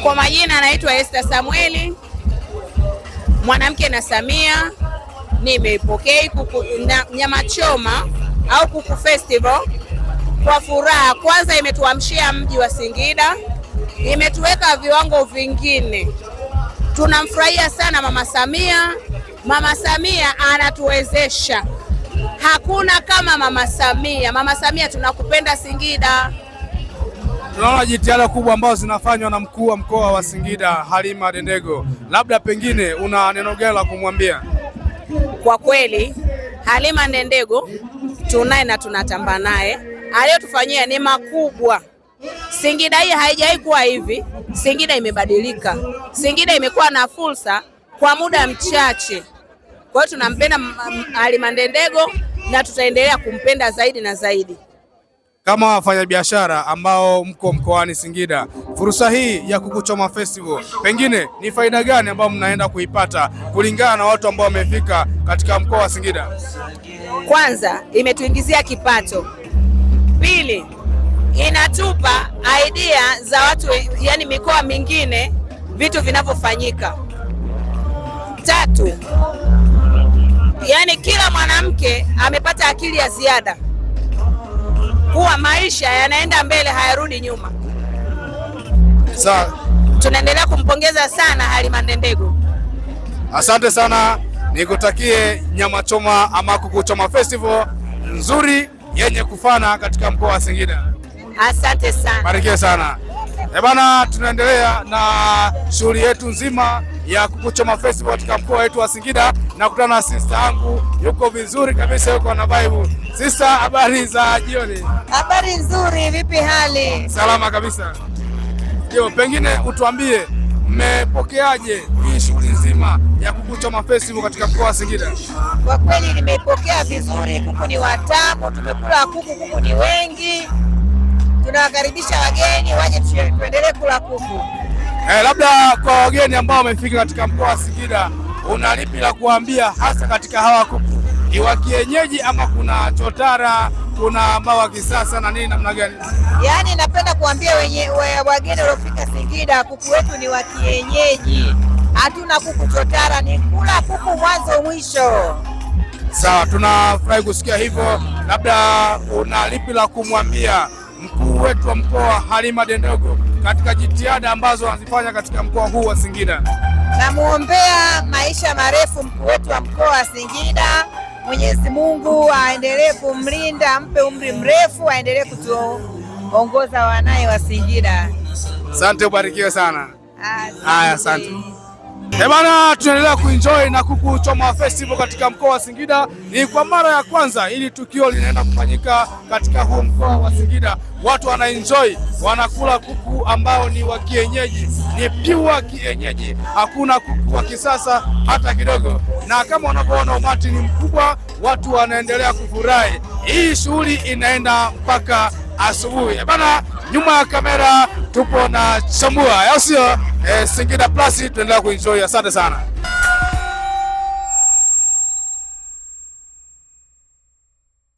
Kwa majina anaitwa Esther Samueli, mwanamke na Samia. Nimeipokea kuku nyama choma au kuku festival kwa furaha. Kwanza imetuamshia mji wa Singida, imetuweka viwango vingine. Tunamfurahia sana Mama Samia. Mama Samia anatuwezesha, hakuna kama Mama Samia. Mama Samia, tunakupenda Singida. Tunaona jitihada kubwa ambazo zinafanywa na mkuu wa mkoa wa Singida Halima Dendego, labda pengine una neno gani la kumwambia? Kwa kweli Halima Dendego tunaye na tunatamba naye, aliyotufanyia ni makubwa. Singida hii haijawahi kuwa hivi. Singida imebadilika, Singida imekuwa na fursa kwa muda mchache. Kwa hiyo tunampenda Halima Dendego na tutaendelea kumpenda zaidi na zaidi. Kama wafanyabiashara ambao mko mkoani Singida, fursa hii ya kuku choma festival, pengine ni faida gani ambayo mnaenda kuipata kulingana na watu ambao wamefika katika mkoa wa Singida? Kwanza, imetuingizia kipato. Pili, inatupa idea za watu, yani mikoa mingine, vitu vinavyofanyika. Tatu, yani kila mwanamke amepata akili ya ziada kuwa maisha yanaenda mbele, hayarudi nyuma. Sawa. Tunaendelea kumpongeza sana Halima Dendego. Asante sana, nikutakie nyama choma ama kuku choma festival nzuri yenye kufana katika mkoa wa Singida. Asante sana. Barikiwe sana. Bana, tunaendelea na shughuli yetu nzima ya kuku choma festival katika mkoa wetu wa Singida, na kutana na sister yangu yuko vizuri kabisa, yuko na vibe. Sister, habari za jioni? Habari nzuri, vipi hali? Salama kabisa. Ndio, pengine utuambie mmepokeaje hii shughuli nzima ya kuku choma festival katika mkoa wa Singida? Kwa kweli nimeipokea vizuri, kuku ni watamu, tumekula kuku ni wengi. Tunawakaribisha wageni waje tuendelee kula kuku. Labda kwa wageni ambao wamefika katika mkoa wa Singida, una lipi la kuambia hasa katika hawa kuku? Ni wa kienyeji ama kuna chotara, kuna ambao wa kisasa na nini, namna gani? Yaani napenda kuambia wageni waliofika Singida, kuku wetu ni wa kienyeji. Hatuna kuku chotara, ni kula kuku mwanzo mwisho. Sawa, tunafurahi kusikia hivyo. Labda una lipi la kumwambia mkuu wetu wa mkoa Halima Dendego katika jitihada ambazo anazifanya katika mkoa huu wa Singida? Namuombea maisha marefu mkuu wetu wa mkoa wa Singida. Mwenyezi Mungu aendelee kumlinda, ampe umri mrefu, aendelee kutuongoza wanaye wa Singida. Asante, ubarikiwe sana. Haya, asante. Bana, tunaendelea kuenjoy na kuku choma festival katika mkoa wa Singida. Ni kwa mara ya kwanza ili tukio linaenda kufanyika katika huu mkoa wa Singida. Watu wanaenjoy, wanakula kuku ambao ni wa kienyeji, ni pure kienyeji, hakuna kuku wa kisasa hata kidogo. Na kama unavyoona umati ni mkubwa, watu wanaendelea kufurahi. Hii shughuli inaenda mpaka asubuhi. Bana, nyuma ya kamera tupo na Chambua, au sio? Singida Plus, tuendelea kuenjoy. Asante sana.